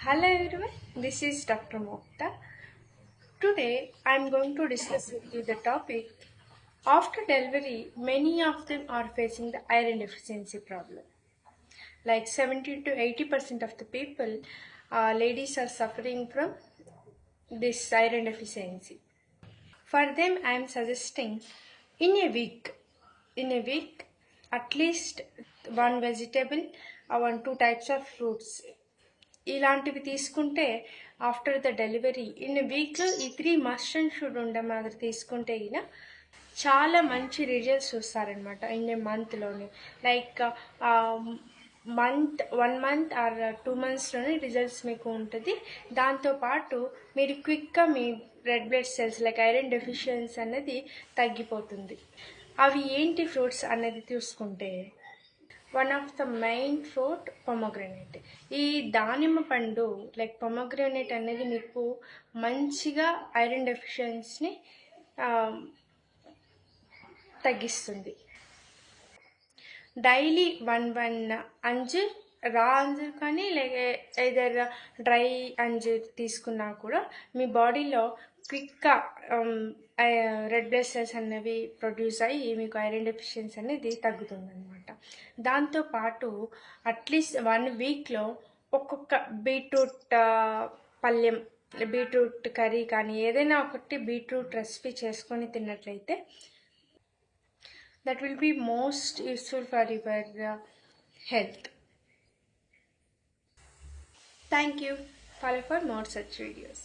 Hello everyone, this is Dr. Mokta. Today I am going to discuss with you the topic. After delivery, many of them are facing the iron deficiency problem. Like 70 to 80% of the people, ladies are suffering from this iron deficiency. For them, I am suggesting in a week, at least one vegetable or 1-2 types of fruits. ఇలాంటివి తీసుకుంటే after the delivery in వీక్లో ఈ 3 must and should ఉండే మాదిరి తీసుకుంటే ఇక చాలా మంచి రిజల్ట్స్ చూస్తారనమాట ఇన్ ఏ మంత్లోని లైక్ వన్ మంత్ ఆర్ 2 monthsలోనే రిజల్ట్స్ మీకు ఉంటుంది. దాంతోపాటు మీరు క్విక్గా మీ red blood cells like iron deficiency అనేది తగ్గిపోతుంది. అవి ఏంటి ఫ్రూట్స్ అనేది చూసుకుంటే one of the main fruit pomegranate. ఈ దానిమ్మ పండు లైక్ పొమోగ్రనేట్ అనేది మీకు మంచిగా ఐరన్ డెఫిషియన్సీని తగ్గిస్తుంది. డైలీ వన్ అంజీర్ రా అంజీర్ కానీ లేక ఏదర్ డ్రై అంజీర్ తీసుకున్నా కూడా మీ బాడీలో క్విక్గా రెడ్ బ్లడ్ సెల్స్ అనేవి ప్రొడ్యూస్ అయ్యి మీకు ఐరన్ డెఫిషియన్సీ అనేది తగ్గుతుంది అనమాట. దాంతోపాటు అట్లీస్ట్ 1 వీక్లో ఒక్కొక్క బీట్రూట్ పళ్ళెం, బీట్రూట్ కర్రీ కానీ ఏదైనా ఒకటి బీట్రూట్ రెసిపీ చేసుకొని తిన్నట్లయితే that will be most useful for your health. Thank you. Follow for more such videos.